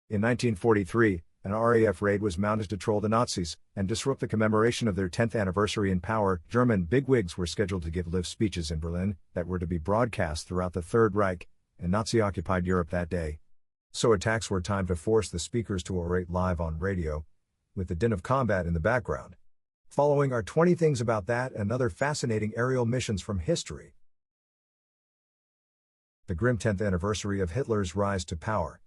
In 1943, an RAF raid was mounted to troll the Nazis and disrupt the commemoration of their 10th anniversary in power. German bigwigs were scheduled to give live speeches in Berlin that were to be broadcast throughout the Third Reich and Nazi-occupied Europe that day. So attacks were timed to force the speakers to orate live on radio, with the din of combat in the background. Following are 20 things about that and other fascinating aerial missions from history. The grim 10th anniversary of Hitler's rise to power.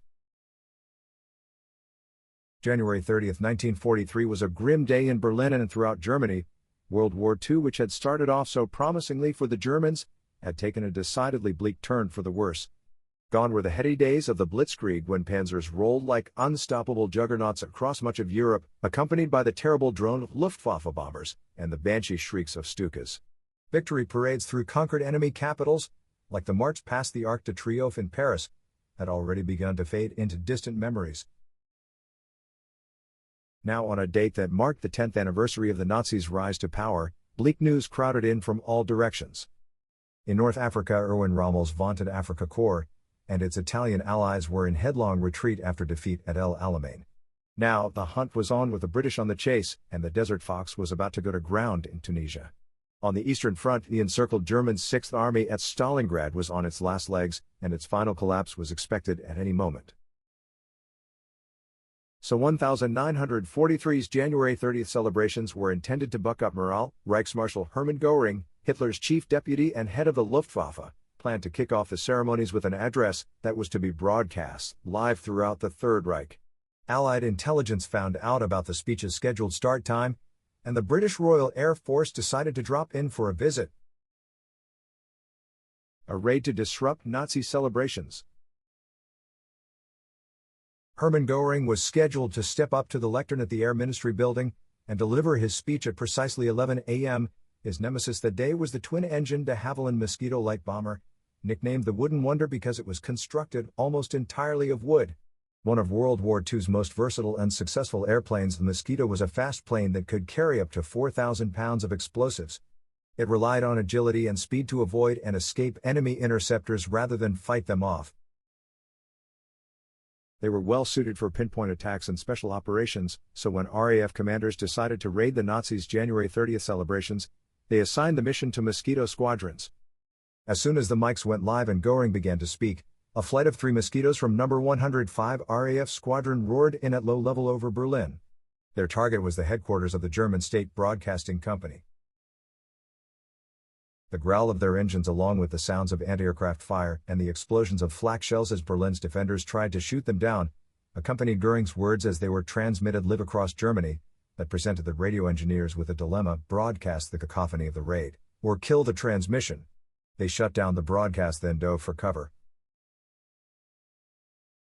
January 30, 1943 was a grim day in Berlin and throughout Germany. World War II, which had started off so promisingly for the Germans, had taken a decidedly bleak turn for the worse. Gone were the heady days of the Blitzkrieg when panzers rolled like unstoppable juggernauts across much of Europe, accompanied by the terrible drone Luftwaffe bombers and the banshee shrieks of Stukas. Victory parades through conquered enemy capitals, like the march past the Arc de Triomphe in Paris, had already begun to fade into distant memories. Now on a date that marked the 10th anniversary of the Nazis' rise to power, bleak news crowded in from all directions. In North Africa, Erwin Rommel's vaunted Afrika Korps and its Italian allies were in headlong retreat after defeat at El Alamein. Now the hunt was on with the British on the chase, and the Desert Fox was about to go to ground in Tunisia. On the Eastern Front, the encircled German 6th Army at Stalingrad was on its last legs, and its final collapse was expected at any moment. So 1943's January 30th celebrations were intended to buck up morale. Reichsmarshal Hermann Göring, Hitler's chief deputy and head of the Luftwaffe, planned to kick off the ceremonies with an address that was to be broadcast live throughout the Third Reich. Allied intelligence found out about the speech's scheduled start time, and the British Royal Air Force decided to drop in for a visit. A raid to disrupt Nazi celebrations. Hermann Göring was scheduled to step up to the lectern at the Air Ministry building and deliver his speech at precisely 11 a.m. His nemesis that day was the twin-engined de Havilland Mosquito light bomber, nicknamed the Wooden Wonder because it was constructed almost entirely of wood. One of World War II's most versatile and successful airplanes, the Mosquito was a fast plane that could carry up to 4,000 pounds of explosives. It relied on agility and speed to avoid and escape enemy interceptors rather than fight them off. They were well suited for pinpoint attacks and special operations, so when RAF commanders decided to raid the Nazis' January 30th celebrations, they assigned the mission to Mosquito squadrons. As soon as the mics went live and Göring began to speak, a flight of 3 Mosquitoes from No. 105 RAF Squadron roared in at low level over Berlin. Their target was the headquarters of the German State Broadcasting Company. The growl of their engines, along with the sounds of anti-aircraft fire and the explosions of flak shells as Berlin's defenders tried to shoot them down, accompanied Göring's words as they were transmitted live across Germany, that presented the radio engineers with a dilemma: broadcast the cacophony of the raid, or kill the transmission. They shut down the broadcast, then dove for cover.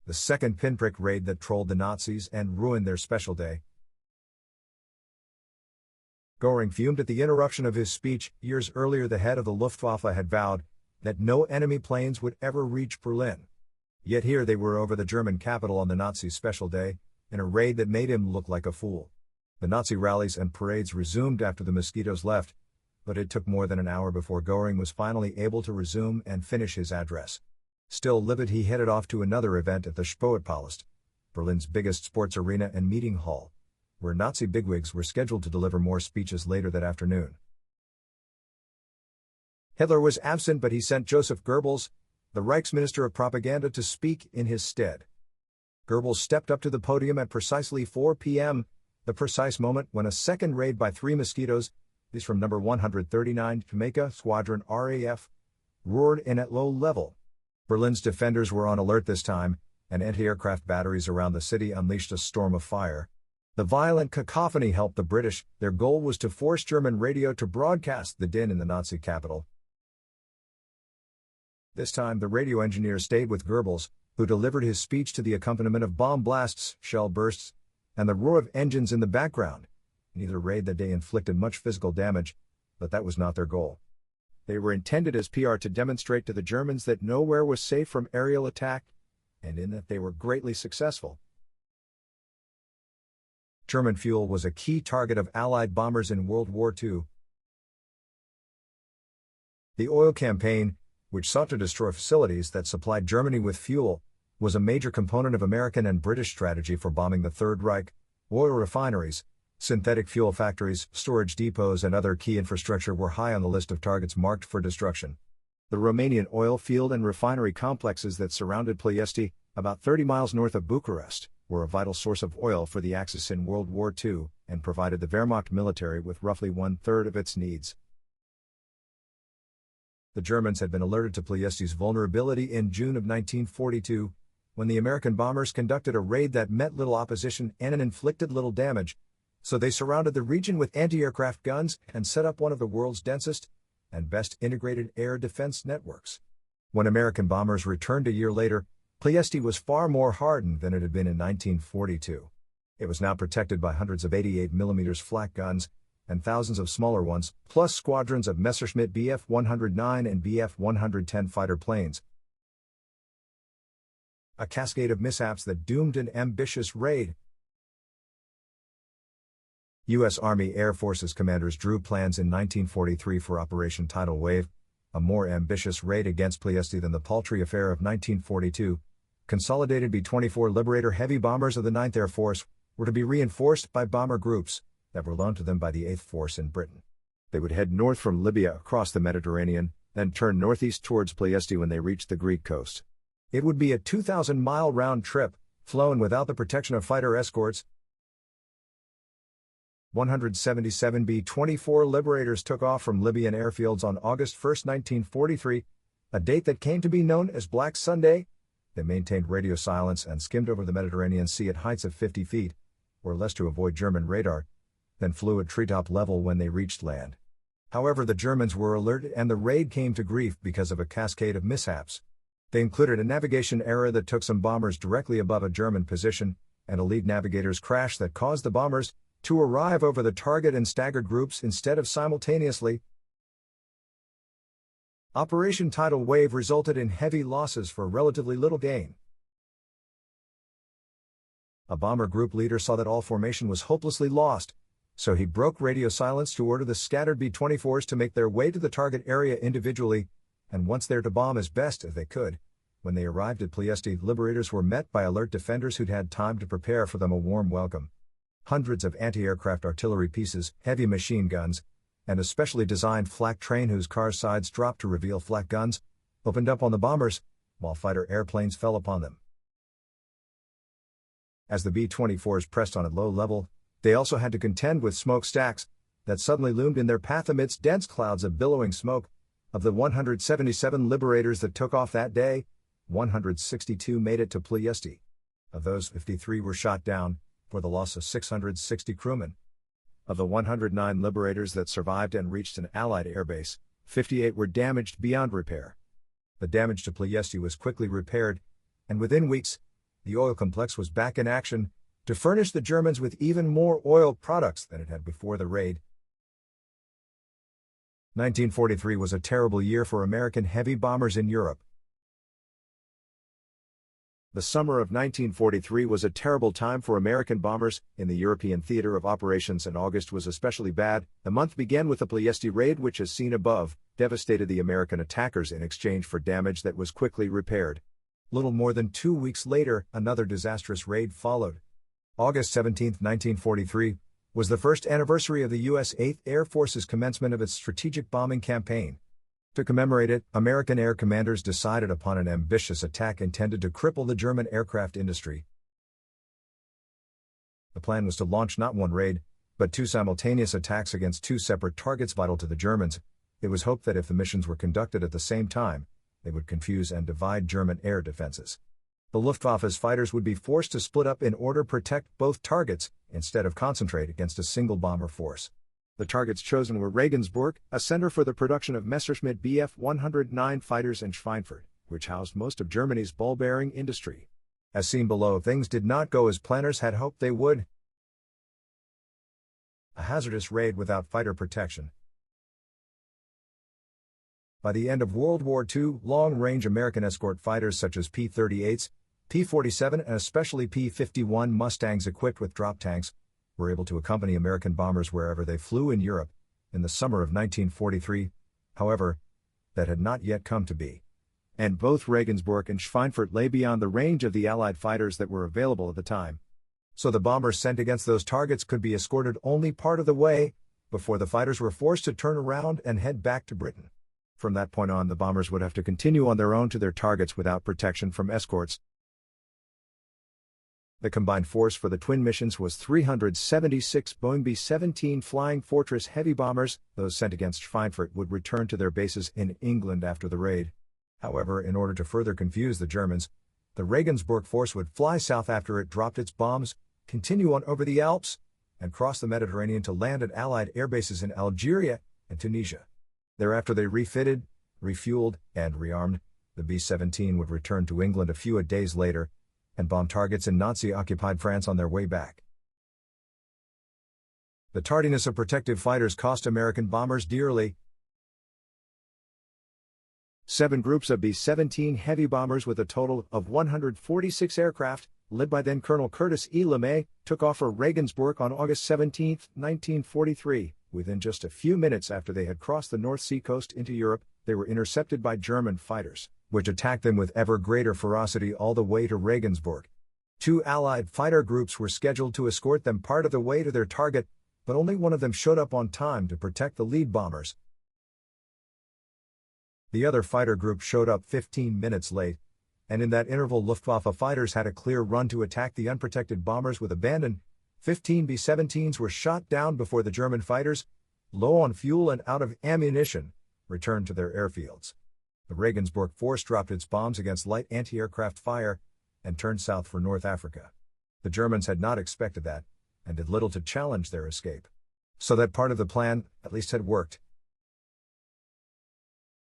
The second Pinprick raid that trolled the Nazis and ruined their special day. Göring fumed at the interruption of his speech. Years earlier, the head of the Luftwaffe had vowed that no enemy planes would ever reach Berlin. Yet here they were over the German capital on the Nazis' special day, in a raid that made him look like a fool. The Nazi rallies and parades resumed after the Mosquitoes left, but it took more than an hour before Göring was finally able to resume and finish his address. Still livid, he headed off to another event at the Sportpalast, Berlin's biggest sports arena and meeting hall, where Nazi bigwigs were scheduled to deliver more speeches later that afternoon. Hitler was absent, but he sent Joseph Goebbels, the Reichsminister of Propaganda, to speak in his stead. Goebbels stepped up to the podium at precisely 4 p.m., the precise moment when a second raid by 3 Mosquitoes, these from No. 139 Jamaica Squadron RAF, roared in at low level. Berlin's defenders were on alert this time, and anti-aircraft batteries around the city unleashed a storm of fire. The violent cacophony helped the British. Their goal was to force German radio to broadcast the din in the Nazi capital. This time the radio engineers stayed with Goebbels, who delivered his speech to the accompaniment of bomb blasts, shell bursts, and the roar of engines in the background. Neither raid that day inflicted much physical damage, but that was not their goal. They were intended as PR to demonstrate to the Germans that nowhere was safe from aerial attack, and in that they were greatly successful. German fuel was a key target of Allied bombers in World War II. The oil campaign, which sought to destroy facilities that supplied Germany with fuel, was a major component of American and British strategy for bombing the Third Reich. Oil refineries, synthetic fuel factories, storage depots and other key infrastructure were high on the list of targets marked for destruction. The Romanian oil field and refinery complexes that surrounded Ploiești, about 30 miles north of Bucharest, were a vital source of oil for the Axis in World War II, and provided the Wehrmacht military with roughly one-third of its needs. The Germans had been alerted to Ploiești's vulnerability in June of 1942, when the American bombers conducted a raid that met little opposition and inflicted little damage, so they surrounded the region with anti-aircraft guns and set up one of the world's densest and best integrated air defense networks. When American bombers returned a year later, Ploiești was far more hardened than it had been in 1942. It was now protected by hundreds of 88mm flak guns and thousands of smaller ones, plus squadrons of Messerschmitt Bf-109 and Bf-110 fighter planes. A cascade of mishaps that doomed an ambitious raid. U.S. Army Air Forces commanders drew plans in 1943 for Operation Tidal Wave, a more ambitious raid against Ploiești than the paltry affair of 1942. Consolidated B-24 Liberator heavy bombers of the 9th Air Force were to be reinforced by bomber groups that were loaned to them by the 8th Force in Britain. They would head north from Libya across the Mediterranean, then turn northeast towards Ploiești when they reached the Greek coast. It would be a 2,000-mile round trip, flown without the protection of fighter escorts. 177 B-24 Liberators took off from Libyan airfields on August 1, 1943, a date that came to be known as Black Sunday. They maintained radio silence and skimmed over the Mediterranean Sea at heights of 50 feet, or less to avoid German radar, then flew at treetop level when they reached land. However, the Germans were alerted and the raid came to grief because of a cascade of mishaps. They included a navigation error that took some bombers directly above a German position, and a lead navigator's crash that caused the bombers to arrive over the target in staggered groups instead of simultaneously. Operation Tidal Wave resulted in heavy losses for relatively little gain. A bomber group leader saw that all formation was hopelessly lost, so he broke radio silence to order the scattered B-24s to make their way to the target area individually, and once there to bomb as best as they could. When they arrived at Ploiești, Liberators were met by alert defenders who'd had time to prepare for them a warm welcome. Hundreds of anti-aircraft artillery pieces, heavy machine guns, and a specially designed flak train whose car's sides dropped to reveal flak guns, opened up on the bombers, while fighter airplanes fell upon them. As the B-24s pressed on at low level, they also had to contend with smokestacks that suddenly loomed in their path amidst dense clouds of billowing smoke. Of the 177 Liberators that took off that day, 162 made it to Ploiești. Of those, 53 were shot down, for the loss of 660 crewmen. Of the 109 Liberators that survived and reached an Allied airbase, 58 were damaged beyond repair. The damage to Ploiești was quickly repaired, and within weeks, the oil complex was back in action to furnish the Germans with even more oil products than it had before the raid. 1943 was a terrible year for American heavy bombers in Europe. The summer of 1943 was a terrible time for American bombers in the European theater of operations, and August was especially bad. The month began with the Ploiești raid, which, as seen above, devastated the American attackers in exchange for damage that was quickly repaired. Little more than 2 weeks later, another disastrous raid followed. August 17, 1943, was the first anniversary of the U.S. 8th Air Force's commencement of its strategic bombing campaign. To commemorate it, American air commanders decided upon an ambitious attack intended to cripple the German aircraft industry. The plan was to launch not one raid, but two simultaneous attacks against two separate targets vital to the Germans. It was hoped that if the missions were conducted at the same time, they would confuse and divide German air defenses. The Luftwaffe's fighters would be forced to split up in order to protect both targets, instead of concentrate against a single bomber force. The targets chosen were Regensburg, a center for the production of Messerschmitt Bf-109 fighters, and Schweinfurt, which housed most of Germany's ball-bearing industry. As seen below, things did not go as planners had hoped they would. A hazardous raid without fighter protection. By the end of World War II, long-range American escort fighters such as P-38s, P-47 and especially P-51 Mustangs equipped with drop tanks were able to accompany American bombers wherever they flew in Europe. In the summer of 1943, however, that had not yet come to be. and both Regensburg and Schweinfurt lay beyond the range of the Allied fighters that were available at the time. So the bombers sent against those targets could be escorted only part of the way, before the fighters were forced to turn around and head back to Britain. From that point on, the bombers would have to continue on their own to their targets without protection from escorts. The combined force for the twin missions was 376 Boeing B-17 Flying Fortress heavy bombers. Those sent against Schweinfurt would return to their bases in England after the raid. However, in order to further confuse the Germans, the Regensburg force would fly south after it dropped its bombs, continue on over the Alps, and cross the Mediterranean to land at Allied air bases in Algeria and Tunisia. Thereafter they refitted, refueled, and rearmed. The B-17 would return to England a few days later, and bomb targets in Nazi-occupied France on their way back. The tardiness of protective fighters cost American bombers dearly. 7 groups of B-17 heavy bombers with a total of 146 aircraft, led by then Colonel Curtis E. LeMay, took off for Regensburg on August 17, 1943. Within just a few minutes after they had crossed the North Sea coast into Europe, they were intercepted by German fighters, which attacked them with ever greater ferocity all the way to Regensburg. 2 Allied fighter groups were scheduled to escort them part of the way to their target, but only one of them showed up on time to protect the lead bombers. The other fighter group showed up 15 minutes late, and in that interval Luftwaffe fighters had a clear run to attack the unprotected bombers with abandon. 15 B-17s were shot down before the German fighters, low on fuel and out of ammunition, returned to their airfields. The Regensburg force dropped its bombs against light anti-aircraft fire and turned south for North Africa. The Germans had not expected that, and did little to challenge their escape. So that part of the plan, at least, had worked.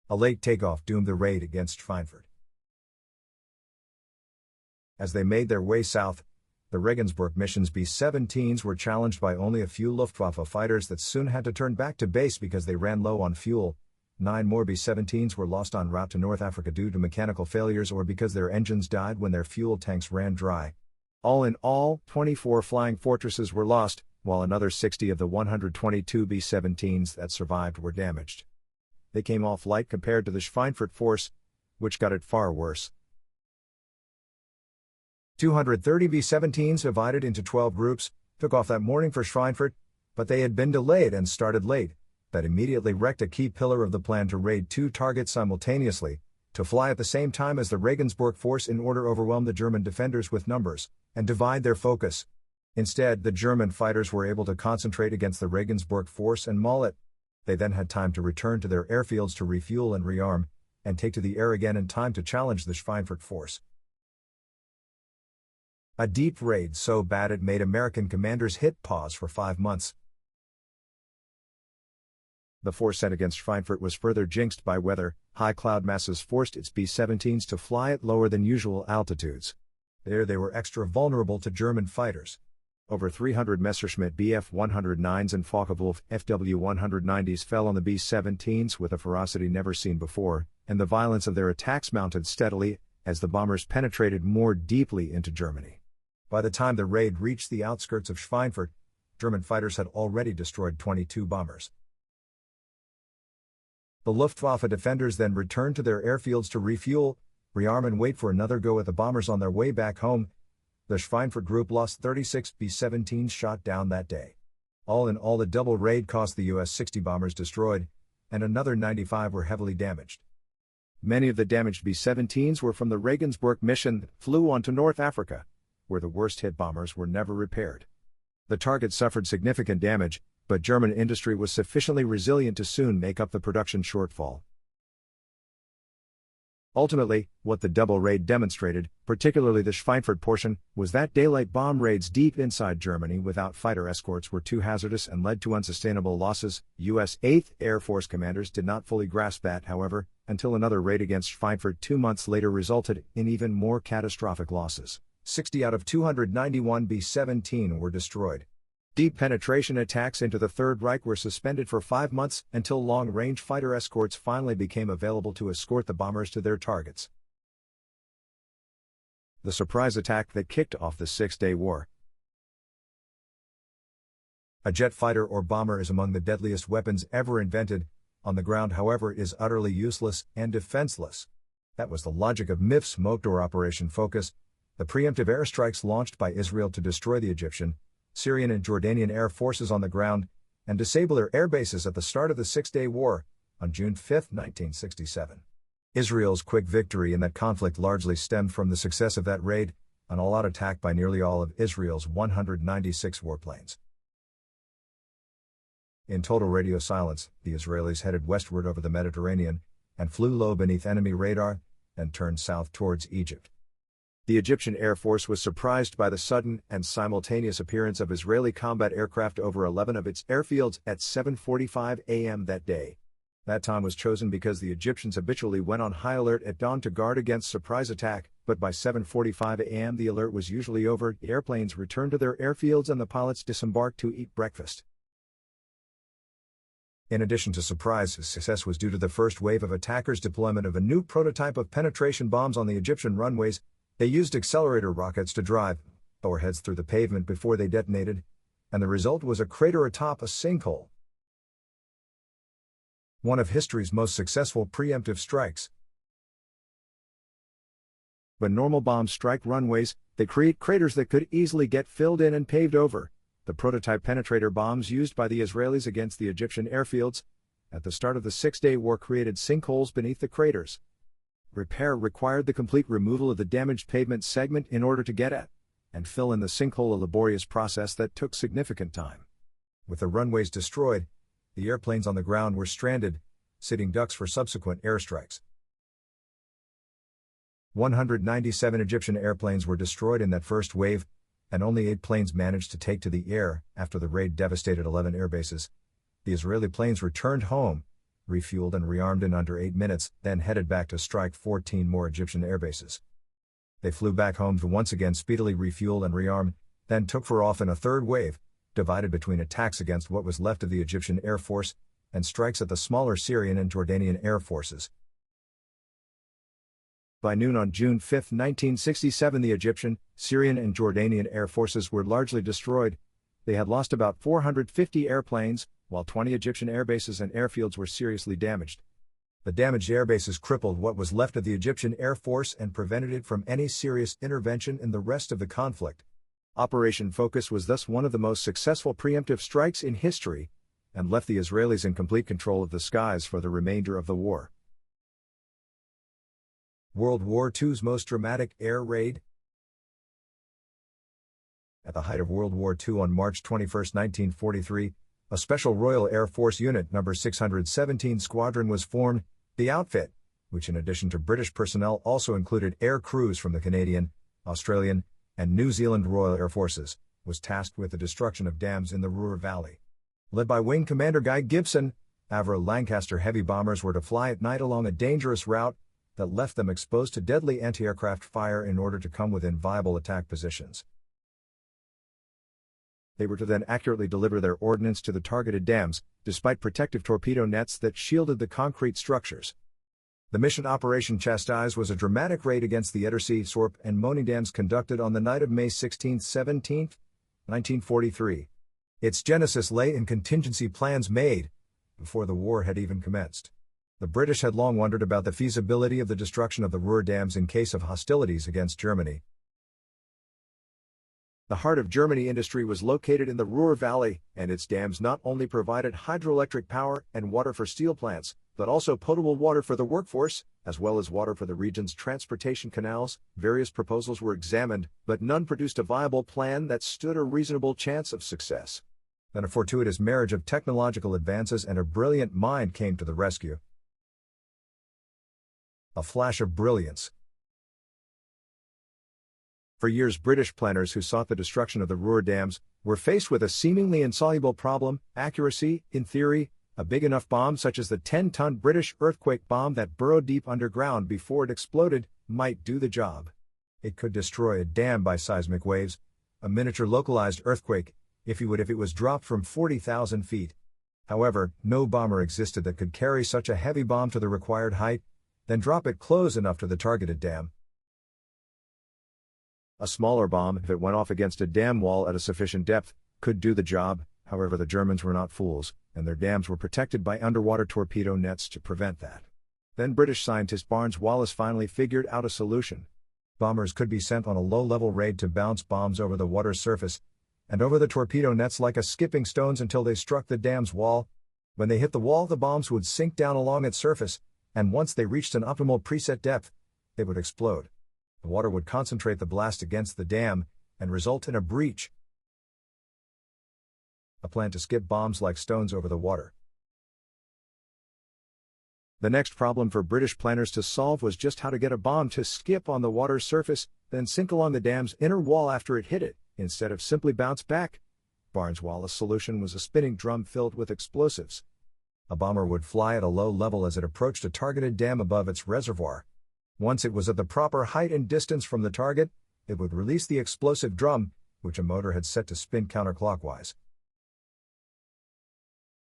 A late takeoff doomed the raid against Schweinfurt. As they made their way south, the Regensburg mission's B-17s were challenged by only a few Luftwaffe fighters that soon had to turn back to base because they ran low on fuel. 9 more B-17s were lost en route to North Africa due to mechanical failures or because their engines died when their fuel tanks ran dry. All in all, 24 Flying Fortresses were lost, while another 60 of the 122 B-17s that survived were damaged. They came off light compared to the Schweinfurt force, which got it far worse. 230 B-17s, divided into 12 groups, took off that morning for Schweinfurt, but they had been delayed and started late. That immediately wrecked a key pillar of the plan to raid 2 targets simultaneously, to fly at the same time as the Regensburg force in order to overwhelm the German defenders with numbers, and divide their focus. Instead, the German fighters were able to concentrate against the Regensburg force and maul it. They then had time to return to their airfields to refuel and rearm, and take to the air again in time to challenge the Schweinfurt force. A deep raid so bad it made American commanders hit pause for 5 months. The force sent against Schweinfurt was further jinxed by weather. High cloud masses forced its B-17s to fly at lower than usual altitudes. There they were extra vulnerable to German fighters. Over 300 Messerschmitt Bf-109s and Focke-Wulf FW-190s fell on the B-17s with a ferocity never seen before, and the violence of their attacks mounted steadily as the bombers penetrated more deeply into Germany. By the time the raid reached the outskirts of Schweinfurt, German fighters had already destroyed 22 bombers. The Luftwaffe defenders then returned to their airfields to refuel, rearm and wait for another go at the bombers on their way back home. The Schweinfurt group lost 36 B-17s shot down that day. All in all, the double raid cost the US 60 bombers destroyed, and another 95 were heavily damaged. Many of the damaged B-17s were from the Regensburg mission that flew on to North Africa, where the worst-hit bombers were never repaired. The target suffered significant damage, but German industry was sufficiently resilient to soon make up the production shortfall. Ultimately, what the double raid demonstrated, particularly the Schweinfurt portion, was that daylight bomb raids deep inside Germany without fighter escorts were too hazardous and led to unsustainable losses. U.S. 8th Air Force commanders did not fully grasp that, however, until another raid against Schweinfurt 2 months later resulted in even more catastrophic losses. 60 out of 291 B-17 were destroyed. Deep penetration attacks into the Third Reich were suspended for 5 months until long-range fighter escorts finally became available to escort the bombers to their targets. The surprise attack that kicked off the Six-Day War. A jet fighter or bomber is among the deadliest weapons ever invented. On the ground, however, it is utterly useless and defenseless. That was the logic of MIF's mocked or Operation Focus, the preemptive airstrikes launched by Israel to destroy the Egyptian, Syrian and Jordanian air forces on the ground, and disable their air bases at the start of the Six-Day War, on June 5, 1967. Israel's quick victory in that conflict largely stemmed from the success of that raid, an all-out attack by nearly all of Israel's 196 warplanes. In total radio silence, the Israelis headed westward over the Mediterranean, and flew low beneath enemy radar, and turned south towards Egypt. The Egyptian Air Force was surprised by the sudden and simultaneous appearance of Israeli combat aircraft over 11 of its airfields at 7:45 a.m. that day. That time was chosen because the Egyptians habitually went on high alert at dawn to guard against surprise attack, but by 7:45 a.m. the alert was usually over, the airplanes returned to their airfields and the pilots disembarked to eat breakfast. In addition to surprise, success was due to the first wave of attackers' deployment of a new prototype of penetration bombs on the Egyptian runways. They used accelerator rockets to drive overheads through the pavement before they detonated, and the result was a crater atop a sinkhole. One of history's most successful preemptive strikes. When normal bombs strike runways, they create craters that could easily get filled in and paved over. The prototype penetrator bombs used by the Israelis against the Egyptian airfields at the start of the Six-Day War created sinkholes beneath the craters. Repair required the complete removal of the damaged pavement segment in order to get at and fill in the sinkhole, a laborious process that took significant time. With the runways destroyed, the airplanes on the ground were stranded, sitting ducks for subsequent airstrikes. 197 Egyptian airplanes were destroyed in that first wave, and only 8 planes managed to take to the air after the raid devastated 11 airbases. The Israeli planes returned home, refueled and rearmed in under 8 minutes, then headed back to strike 14 more Egyptian airbases. They flew back home to once again speedily refuel and rearm, then took off in a third wave, divided between attacks against what was left of the Egyptian Air Force and strikes at the smaller Syrian and Jordanian air forces. By noon on June 5, 1967, the Egyptian, Syrian and Jordanian air forces were largely destroyed. They had lost about 450 airplanes, while 20 Egyptian airbases and airfields were seriously damaged. The damaged airbases crippled what was left of the Egyptian Air Force and prevented it from any serious intervention in the rest of the conflict. Operation Focus was thus one of the most successful preemptive strikes in history, and left the Israelis in complete control of the skies for the remainder of the war. World War II's most dramatic air raid. At the height of World War II on March 21, 1943, a special Royal Air Force unit No. 617 Squadron was formed. The outfit, which in addition to British personnel also included air crews from the Canadian, Australian, and New Zealand Royal Air Forces, was tasked with the destruction of dams in the Ruhr Valley. Led by Wing Commander Guy Gibson, Avro Lancaster heavy bombers were to fly at night along a dangerous route that left them exposed to deadly anti-aircraft fire in order to come within viable attack positions. They were to then accurately deliver their ordnance to the targeted dams, despite protective torpedo nets that shielded the concrete structures. The mission Operation Chastise was a dramatic raid against the Hit Sorpe and Mohne Dams conducted on the night of May 16-17, 1943. Its genesis lay in contingency plans made before the war had even commenced. The British had long wondered about the feasibility of the destruction of the Ruhr dams in case of hostilities against Germany. The heart of Germany industry was located in the Ruhr Valley, and its dams not only provided hydroelectric power and water for steel plants, but also potable water for the workforce, as well as water for the region's transportation canals. Various proposals were examined, but none produced a viable plan that stood a reasonable chance of success. Then a fortuitous marriage of technological advances and a brilliant mind came to the rescue. A flash of brilliance. For years, British planners who sought the destruction of the Ruhr dams were faced with a seemingly insoluble problem: accuracy. In theory, a big enough bomb such as the 10-ton British earthquake bomb that burrowed deep underground before it exploded might do the job. It could destroy a dam by seismic waves, a miniature localized earthquake, if it was dropped from 40,000 feet. However, no bomber existed that could carry such a heavy bomb to the required height, then drop it close enough to the targeted dam. A smaller bomb, if it went off against a dam wall at a sufficient depth, could do the job. However, the Germans were not fools, and their dams were protected by underwater torpedo nets to prevent that. Then British scientist Barnes Wallis finally figured out a solution. Bombers could be sent on a low-level raid to bounce bombs over the water's surface and over the torpedo nets like a skipping stones until they struck the dam's wall. When they hit the wall, the bombs would sink down along its surface, and once they reached an optimal preset depth, they would explode. The water would concentrate the blast against the dam and result in a breach. A plan to skip bombs like stones over the water. The next problem for British planners to solve was just how to get a bomb to skip on the water's surface, then sink along the dam's inner wall after it hit it, instead of simply bounce back. Barnes Wallis' solution was a spinning drum filled with explosives. A bomber would fly at a low level as it approached a targeted dam above its reservoir. Once it was at the proper height and distance from the target, it would release the explosive drum, which a motor had set to spin counterclockwise.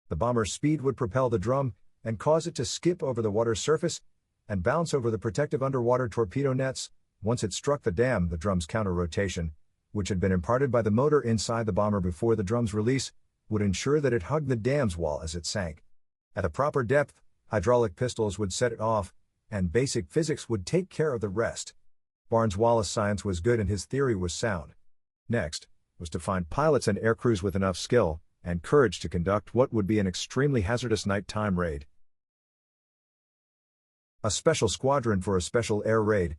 The bomber's speed would propel the drum and cause it to skip over the water's surface and bounce over the protective underwater torpedo nets. Once it struck the dam, the drum's counter-rotation, which had been imparted by the motor inside the bomber before the drum's release, would ensure that it hugged the dam's wall as it sank. At the proper depth, hydraulic pistols would set it off, and basic physics would take care of the rest. Barnes Wallis' science was good and his theory was sound. Next, was to find pilots and air crews with enough skill and courage to conduct what would be an extremely hazardous nighttime raid. A special squadron for a special air raid.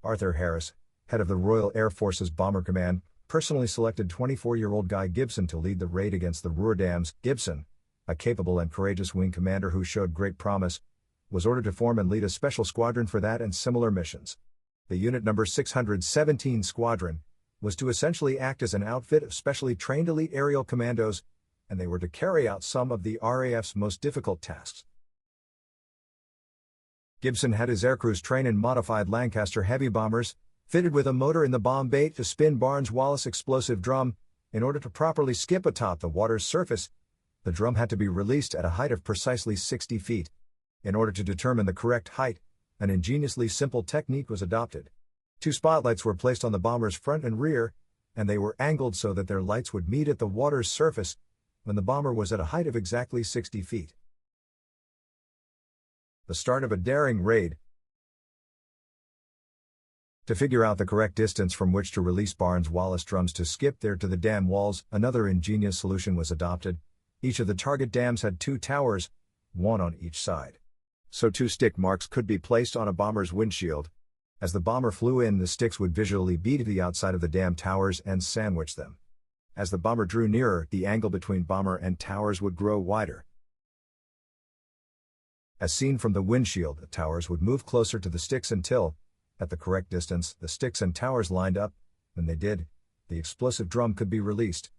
Arthur Harris, head of the Royal Air Force's Bomber Command, personally selected 24-year-old Guy Gibson to lead the raid against the Ruhr dams. Gibson, a capable and courageous wing commander who showed great promise, was ordered to form and lead a special squadron for that and similar missions. The unit number 617 Squadron was to essentially act as an outfit of specially trained elite aerial commandos, and they were to carry out some of the RAF's most difficult tasks. Gibson had his aircrews train in modified Lancaster heavy bombers, fitted with a motor in the bomb bay to spin Barnes Wallis' explosive drum. In order to properly skip atop the water's surface, the drum had to be released at a height of precisely 60 feet. In order to determine the correct height, an ingeniously simple technique was adopted. 2 spotlights were placed on the bomber's front and rear, and they were angled so that their lights would meet at the water's surface when the bomber was at a height of exactly 60 feet. The start of a daring raid. To figure out the correct distance from which to release Barnes Wallis drums to skip there to the dam walls, another ingenious solution was adopted. Each of the target dams had 2 towers, one on each side. So 2 stick marks could be placed on a bomber's windshield. As the bomber flew in, the sticks would visually beat the outside of the dam towers and sandwich them. As the bomber drew nearer, the angle between bomber and towers would grow wider. As seen from the windshield, the towers would move closer to the sticks until, at the correct distance, the sticks and towers lined up. When they did, the explosive drum could be released.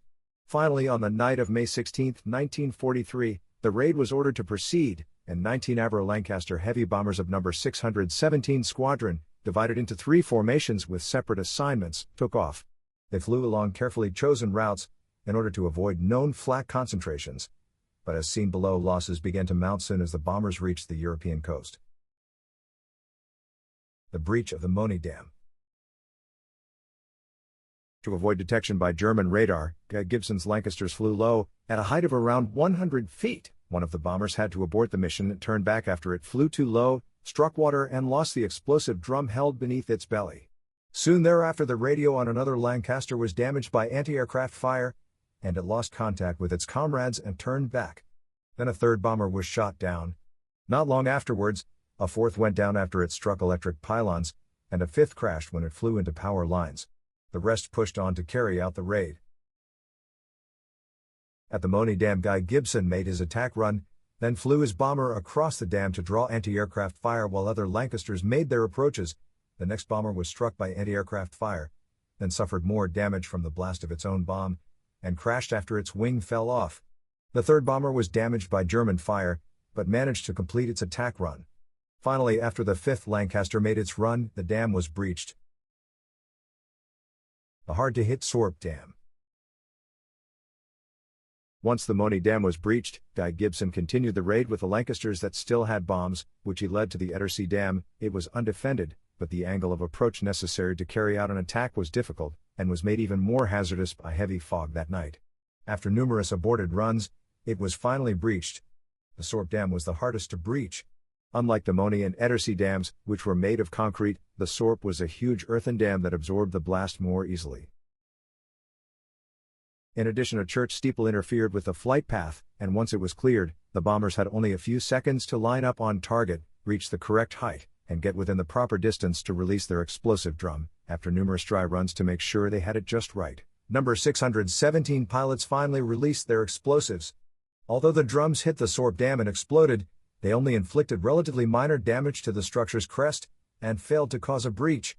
Finally, on the night of May 16, 1943, the raid was ordered to proceed, and 19 Avro Lancaster heavy bombers of No. 617 Squadron, divided into 3 formations with separate assignments, took off. They flew along carefully chosen routes in order to avoid known flak concentrations, but as seen below, losses began to mount soon as the bombers reached the European coast. The breach of the Mohne Dam. To avoid detection by German radar, Guy Gibson's Lancasters flew low, at a height of around 100 feet. One of the bombers had to abort the mission and turn back after it flew too low, struck water and lost the explosive drum held beneath its belly. Soon thereafter, the radio on another Lancaster was damaged by anti-aircraft fire, and it lost contact with its comrades and turned back. Then a 3rd bomber was shot down. Not long afterwards, a 4th went down after it struck electric pylons, and a 5th crashed when it flew into power lines. The rest pushed on to carry out the raid. At the Mohne Dam, Guy Gibson made his attack run, then flew his bomber across the dam to draw anti-aircraft fire while other Lancasters made their approaches. The next bomber was struck by anti-aircraft fire, then suffered more damage from the blast of its own bomb, and crashed after its wing fell off. The 3rd bomber was damaged by German fire, but managed to complete its attack run. Finally, after the 5th Lancaster made its run, the dam was breached. The hard-to-hit Sorpe Dam. Once the Mohne Dam was breached, Guy Gibson continued the raid with the Lancasters that still had bombs, which he led to the Ettersea Dam. It was undefended, but the angle of approach necessary to carry out an attack was difficult, and was made even more hazardous by heavy fog that night. After numerous aborted runs, it was finally breached. the Sorpe Dam was the hardest to breach. Unlike the Mohne and Edersee dams, which were made of concrete, the Sorpe was a huge earthen dam that absorbed the blast more easily. In addition, a church steeple interfered with the flight path, and once it was cleared, the bombers had only a few seconds to line up on target, reach the correct height, and get within the proper distance to release their explosive drum, after numerous dry runs to make sure they had it just right. Number 617 pilots finally released their explosives. Although the drums hit the Sorpe Dam and exploded, they only inflicted relatively minor damage to the structure's crest, and failed to cause a breach.